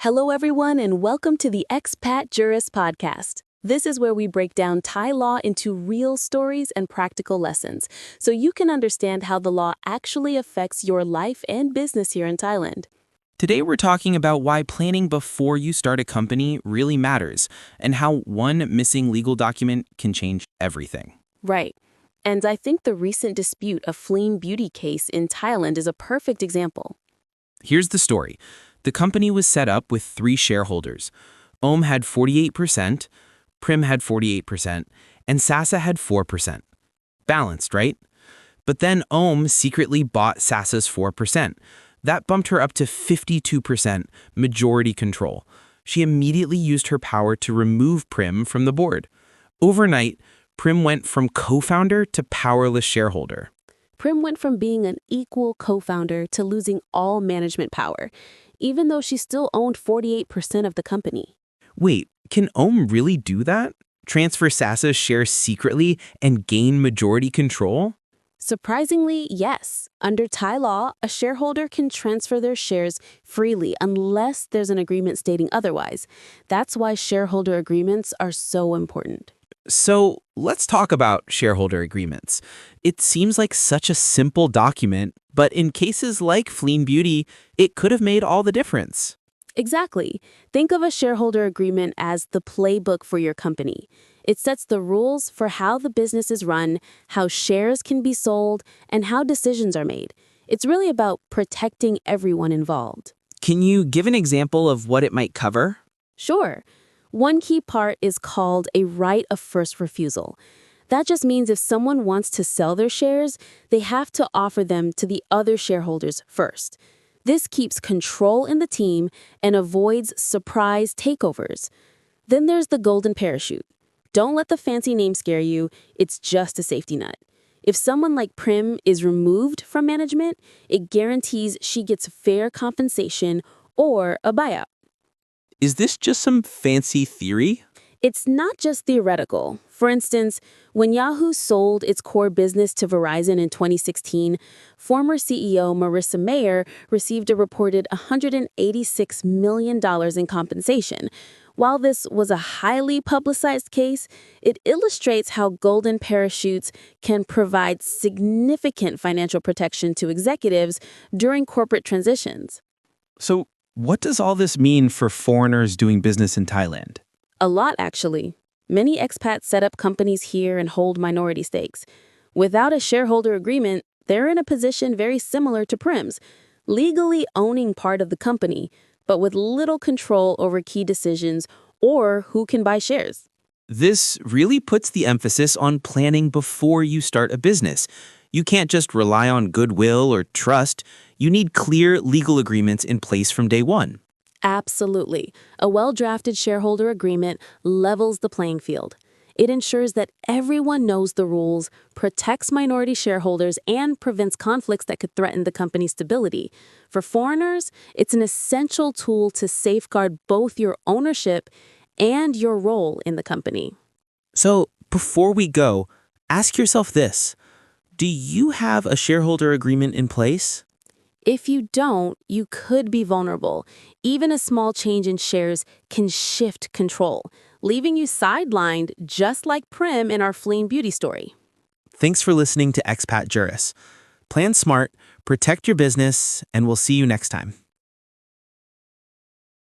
Hello, everyone, and welcome to the Expat Juris podcast. This is where we break down Thai law into real stories and practical lessons, so you can understand how the law actually affects your life and business here in Thailand. Today we're talking about why planning before you start a company really matters, and how one missing legal document can change everything. Right. And I think the recent dispute of Fleen Beauty case in Thailand is a perfect example. Here's the story. The company was set up with 3 shareholders. Om had 48%, Prim had 48%, and Sasa had 4%. Balanced, right? But then Om secretly bought Sasa's 4%. That bumped her up to 52% majority control. She immediately used her power to remove Prim from the board. Overnight, Prim went from co-founder to powerless shareholder. Prim went from being an equal co-founder to losing all management power, even though she still owned 48% of the company. Wait, can Om really do that? Transfer Sasa's shares secretly and gain majority control? Surprisingly, yes. Under Thai law, a shareholder can transfer their shares freely unless there's an agreement stating otherwise. That's why shareholder agreements are so important. So let's talk about shareholder agreements. It seems like such a simple document, but in cases like Fleen Beauty, it could have made all the difference. Exactly. Think of a shareholder agreement as the playbook for your company. It sets the rules for how the business is run, how shares can be sold, and how decisions are made. It's really about protecting everyone involved. Can you give an example of what it might cover? Sure. One key part is called a right of first refusal. That just means if someone wants to sell their shares, they have to offer them to the other shareholders first. This keeps control in the team and avoids surprise takeovers. Then there's the golden parachute. Don't let the fancy name scare you, it's just a safety net. If someone like Prim is removed from management, it guarantees she gets fair compensation or a buyout. Is this just some fancy theory? It's not just theoretical. For instance, when Yahoo sold its core business to Verizon in 2016, former CEO Marissa Mayer received a reported $186 million in compensation. While this was a highly publicized case, it illustrates how golden parachutes can provide significant financial protection to executives during corporate transitions. So what does all this mean for foreigners doing business in Thailand? A lot, actually. Many expats set up companies here and hold minority stakes. Without a shareholder agreement, they're in a position very similar to Prim's, legally owning part of the company, but with little control over key decisions or who can buy shares. This really puts the emphasis on planning before you start a business. You can't just rely on goodwill or trust. You need clear legal agreements in place from day one. Absolutely. A well-drafted shareholder agreement levels the playing field. It ensures that everyone knows the rules, protects minority shareholders, and prevents conflicts that could threaten the company's stability. For foreigners, it's an essential tool to safeguard both your ownership and your role in the company. So before we go, ask yourself this. Do you have a shareholder agreement in place? If you don't, you could be vulnerable. Even a small change in shares can shift control, leaving you sidelined just like Prim in our Fleen Beauty story. Thanks for listening to Expat Juris. Plan smart, protect your business, and we'll see you next time.